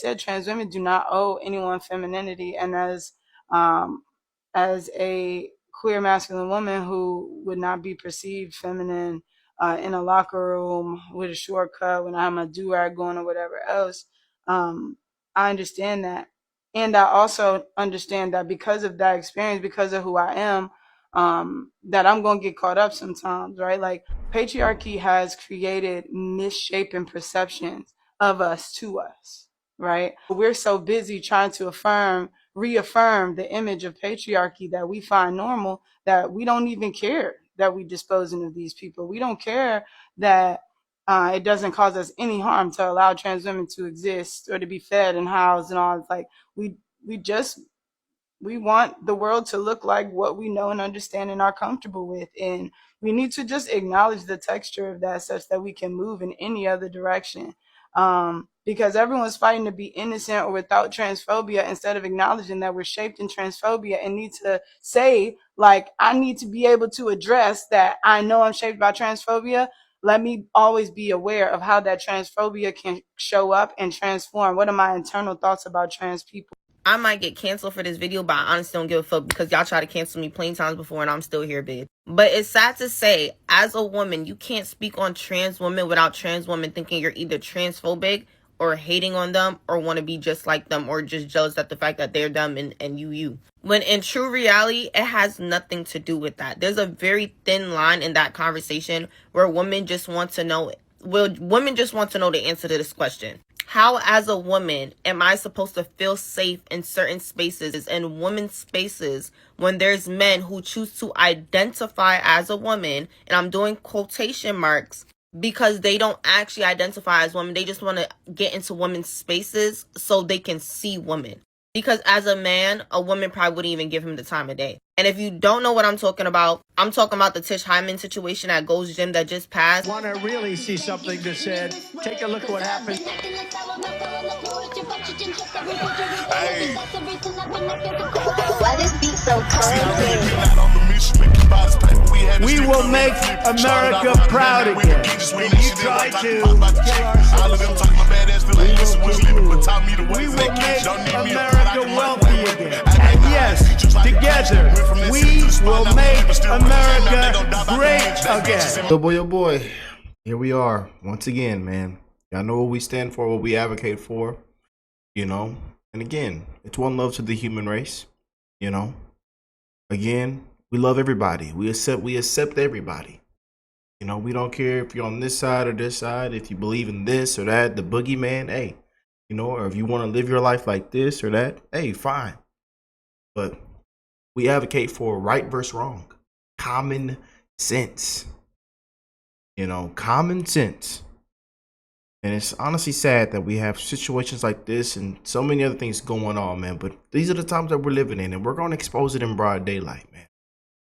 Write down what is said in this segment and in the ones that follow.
said, trans women do not owe anyone femininity, and as a queer masculine woman who would not be perceived feminine in a locker room with a shortcut when I have my do-rag going or whatever else, I understand that. And I also understand that because of that experience, because of who I am, that I'm going to get caught up sometimes, right? Like, patriarchy has created misshapen perceptions of us to us, right? We're so busy trying to reaffirm the image of patriarchy that we find normal that we don't even care that we disposing of these people. We don't care that it doesn't cause us any harm to allow trans women to exist or to be fed and housed and all. It's like we want the world to look like what we know and understand and are comfortable with. And we need to just acknowledge the texture of that such that we can move in any other direction. Because everyone's fighting to be innocent or without transphobia instead of acknowledging that we're shaped in transphobia and need to say, like, I need to be able to address that I know I'm shaped by transphobia. Let me always be aware of how that transphobia can show up and transform. What are my internal thoughts about trans people? I might get canceled for this video, but I honestly don't give a fuck because y'all try to cancel me plenty times before and I'm still here, bitch. But it's sad to say, as a woman, you can't speak on trans women without trans women thinking you're either transphobic or hating on them or want to be just like them or just jealous at the fact that they're dumb and you. When in true reality, it has nothing to do with that. There's a very thin line in that conversation where women just want to know the answer to this question. How, as a woman, am I supposed to feel safe in certain spaces, in women's spaces, when there's men who choose to identify as a woman, and I'm doing quotation marks, because they don't actually identify as women. They just want to get into women's spaces so they can see women. Because as a man, a woman probably wouldn't even give him the time of day. And if you don't know what I'm talking about the Tish Hyman situation at Gold's Gym that just passed. Want to really see something that said, take a look at what happened. Hey. Why this beat so cold? We will make America proud again. When you try to kill our we will make America wealthy again. And yes, together, we will make America great again. Yo boy, here we are once again, man. Y'all know what we stand for, what we advocate for, you know. And again, it's one love to the human race, you know. Again, we love everybody. We accept everybody. You know, we don't care if you're on this side or this side, if you believe in this or that, the boogeyman, hey, you know, or if you want to live your life like this or that, hey, fine. But we advocate for right versus wrong, common sense, you know, common sense. And it's honestly sad that we have situations like this and so many other things going on, man. But these are the times that we're living in, and we're going to expose it in broad daylight, man.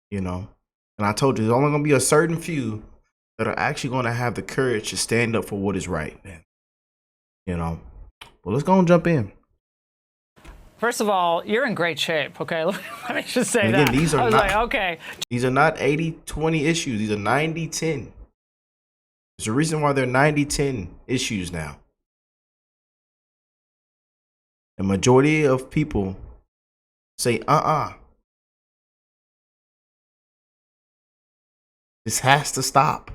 You know, and I told you, there's only going to be a certain few that are actually going to have the courage to stand up for what is right, man. You know, well, let's go and jump in. First of all, you're in great shape, okay? Let me just say again, that. These are I was not, like, okay. These are not 80-20 issues. These are 90-10. There's a reason why they're 90-10 issues now. The majority of people say, this has to stop.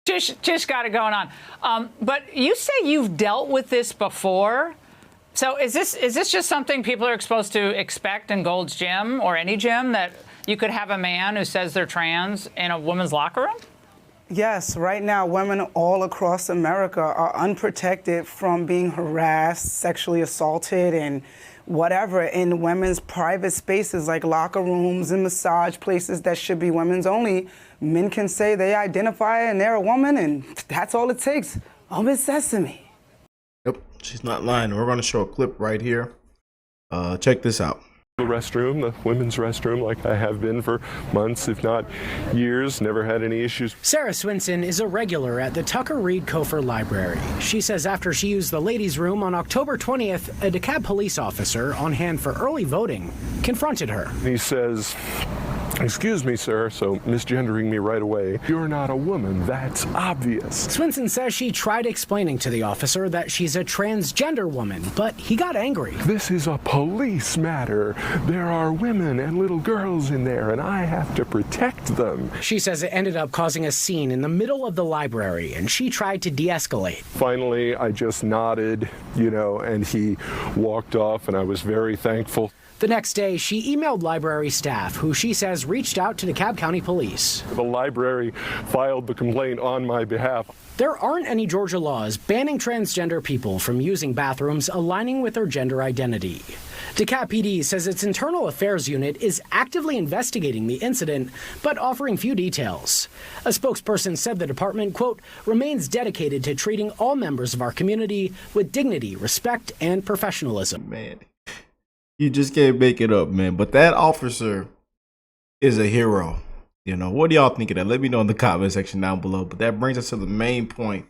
Tish got it going on. But you say you've dealt with this before. So is this just something people are supposed to expect in Gold's Gym or any gym, that you could have a man who says they're trans in a women's locker room? Yes, right now women all across America are unprotected from being harassed, sexually assaulted, and whatever in women's private spaces like locker rooms and massage places that should be women's only. Men can say they identify and they're a woman, and that's all it takes. Open sesame. Yep, she's not lying. We're going to show a clip right here. Check this out. The restroom, the women's restroom, like I have been for months, if not years, never had any issues. Sarah Swinson is a regular at the Tucker Reed Kofor Library. She says after she used the ladies' room on October 20th, a DeKalb police officer on hand for early voting confronted her. He says, Excuse me, sir, so misgendering me right away. You're not a woman, that's obvious. Swinson says she tried explaining to the officer that she's a transgender woman, but he got angry. This is a police matter. There are women and little girls in there, and I have to protect them. She says it ended up causing a scene in the middle of the library, and she tried to de-escalate. Finally, I just nodded, and he walked off, and I was very thankful. The next day, she emailed library staff, who she says reached out to DeKalb County Police. The library filed the complaint on my behalf. There aren't any Georgia laws banning transgender people from using bathrooms aligning with their gender identity. DeKalb PD says its internal affairs unit is actively investigating the incident, but offering few details. A spokesperson said the department, quote, remains dedicated to treating all members of our community with dignity, respect, and professionalism. Man, you just can't make it up, man. But that officer is a hero. What do y'all think of that? Let me know in the comment section down below. But that brings us to the main point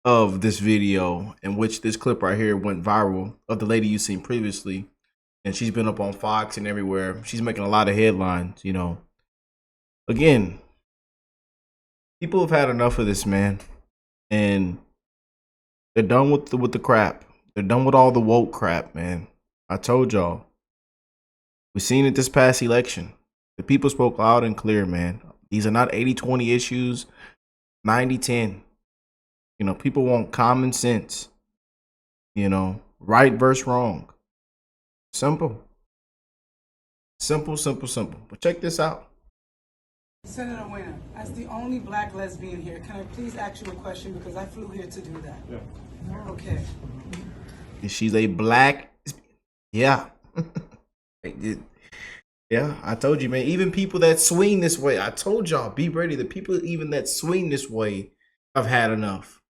of this video, in which this clip right here went viral, of the lady you've seen previously. And she's been up on Fox and everywhere. She's making a lot of headlines, Again, people have had enough of this, man. And they're done with the crap. They're done with all the woke crap, man. I told y'all. We've seen it this past election. The people spoke loud and clear, man. These are not 80-20 issues, 90-10. People want common sense. Right versus wrong. Simple. Simple. But check this out. Senator Winner, as the only black lesbian here, can I please ask you a question, because I flew here to do that? Yeah. Okay. She's a black. Yeah. Yeah, I told you, man. Even people that swing this way, I told y'all, be ready. The people even that swing this way have had enough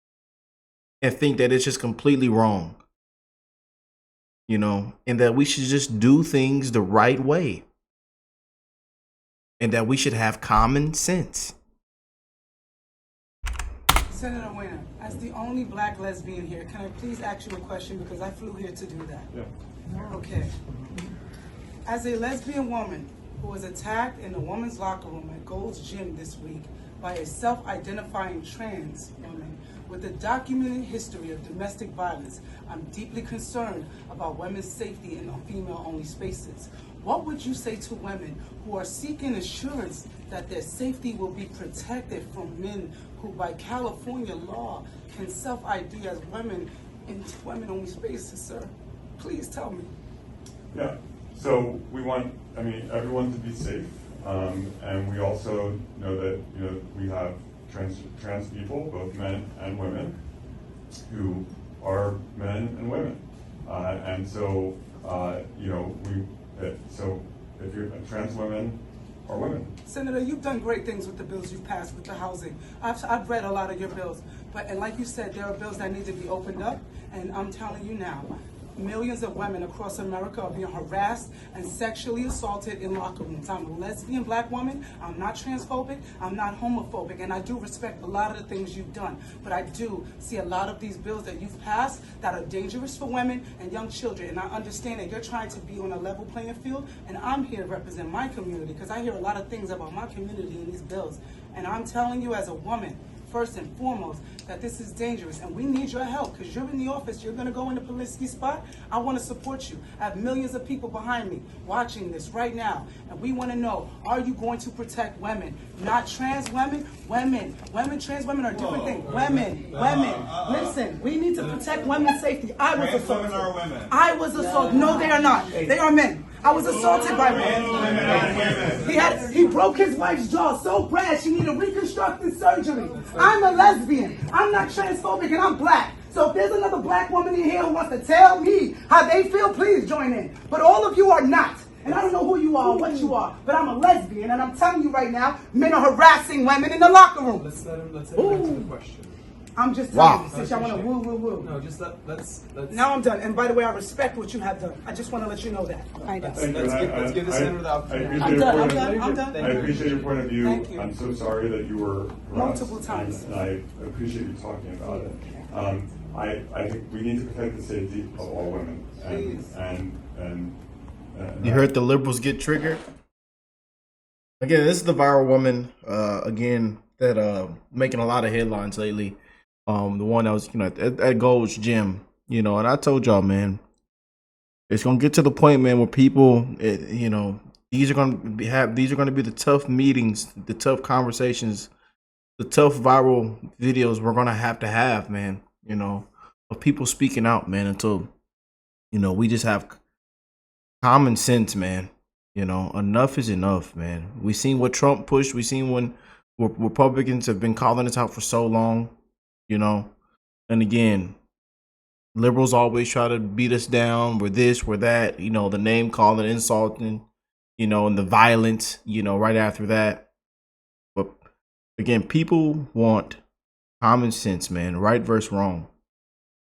and think that it's just completely wrong. And that we should just do things the right way. And that we should have common sense. Senator Winner, as the only black lesbian here, can I please ask you a question, because I flew here to do that? Yeah. Okay. As a lesbian woman who was attacked in the women's locker room at Gold's Gym this week by a self-identifying trans woman with a documented history of domestic violence, I'm deeply concerned about women's safety in female-only spaces. What would you say to women who are seeking assurance that their safety will be protected from men who, by California law, can self-ID as women in women-only spaces, sir? Please tell me. Yeah. So we want, everyone to be safe, and we also know that we have trans people, both men and women, who are men and women, and so so if you're trans women are women. Senator, you've done great things with the bills you've passed with the housing. I've read a lot of your bills, and like you said, there are bills that need to be opened up, and I'm telling you now. Millions of women across America are being harassed and sexually assaulted in locker rooms. I'm a lesbian black woman. I'm not transphobic. I'm not homophobic. And I do respect a lot of the things you've done. But I do see a lot of these bills that you've passed that are dangerous for women and young children. And I understand that you're trying to be on a level playing field. And I'm here to represent my community, because I hear a lot of things about my community in these bills. And I'm telling you as a woman, first and foremost, that this is dangerous, and we need your help, because you're in the office, you're going to go in the Polisky spot. I want to support you. I have millions of people behind me watching this right now, and we want to know, are you going to protect women? Not trans women, women. Trans women are different things. Women. Listen, we need to protect women's safety. I was assaulted. I was assaulted. No, they are not. They are men. I was assaulted by one. He broke his wife's jaw so bad she needed reconstructive surgery. I'm a lesbian. I'm not transphobic, and I'm black. So if there's another black woman in here who wants to tell me how they feel, please join in. But all of you are not. And I don't know who you are or what you are, but I'm a lesbian, and I'm telling you right now, men are harassing women in the locker room. Let's let him answer the question. I'm just telling you, since y'all want to woo. No, just let's. Now I'm done. And by the way, I respect what you have done. I just want to let you know that. Let's give the senator the opportunity. I'm done. I appreciate your point of view. Thank you. I'm so sorry that you were harassed, multiple times. and I appreciate you talking about it. I think we need to protect the safety of all women. And you heard the liberals get triggered? Again, this is the viral woman, again, that making a lot of headlines lately. The one that was, at Gold's Gym, and I told y'all, man, it's gonna get to the point, man, where people, these are gonna be the tough meetings, the tough conversations, the tough viral videos we're gonna have, man. Of people speaking out, man, until we just have common sense, man. Enough is enough, man. We seen what Trump pushed. We seen when Republicans have been calling us out for so long, and again, liberals always try to beat us down. We're this, we're that, the name calling, insulting, and the violence, right after that. But again, people want common sense, man, right versus wrong.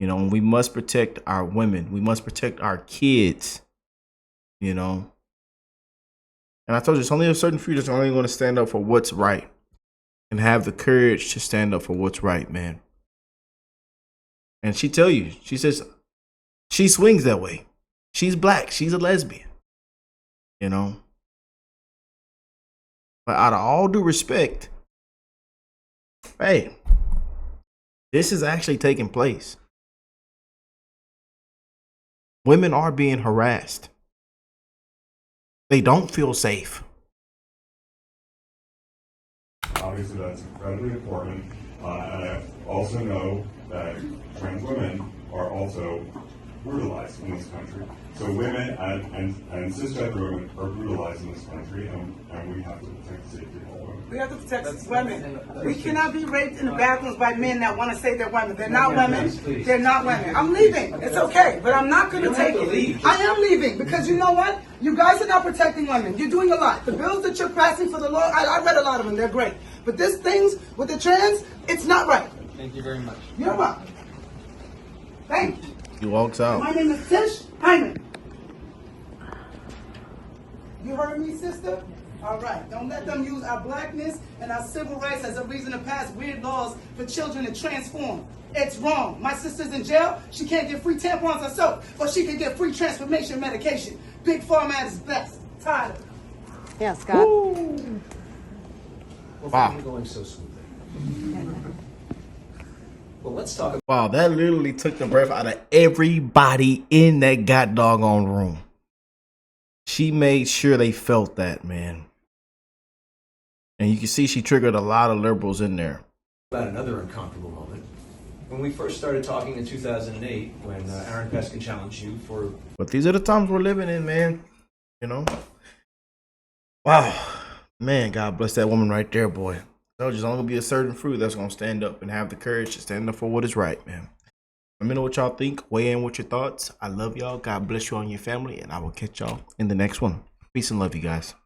And we must protect our women. We must protect our kids, And I told you, it's only a certain few that's only going to stand up for what's right and have the courage to stand up for what's right, man. And she says, she swings that way. She's black. She's a lesbian, But out of all due respect, hey, this is actually taking place. Women are being harassed. They don't feel safe. Obviously, that's incredibly important. And I also know that trans women are also brutalized in this country. So women and cisgender women are brutalized in this country, and we have to protect the safety of all women. We have to protect women. We cannot be raped in the bathrooms by men that want to say they're women. They're not women. They're not women. I'm leaving. It's okay, but I'm not going to take it. I am leaving because you know what? You guys are not protecting women. You're doing a lot. The bills that you're passing for the law, I read a lot of them. They're great. But this things with the trans, it's not right. Thank you very much. You're welcome. Thank you. He walks out. My name is Tish Hyman. You heard me, sister? All right. Don't let them use our blackness and our civil rights as a reason to pass weird laws for children to transform. It's wrong. My sister's in jail. She can't get free tampons or soap, but she can get free transformation medication. Big Pharma is best. Tired of it. Yeah, Scott. Woo. Wow. Going so smoothly. Well, let's talk. Wow, that literally took the breath out of everybody in that god doggone room. She made sure they felt that, man. And you can see she triggered a lot of liberals in there. About another uncomfortable moment. When we first started talking in 2008, when Aaron Peskin challenged you for... But these are the times we're living in, man. Wow. Man, God bless that woman right there, boy. There's only going to be a certain fruit that's going to stand up and have the courage to stand up for what is right, man. Let me know what y'all think. Weigh in with your thoughts. I love y'all. God bless you and your family. And I will catch y'all in the next one. Peace and love, you guys.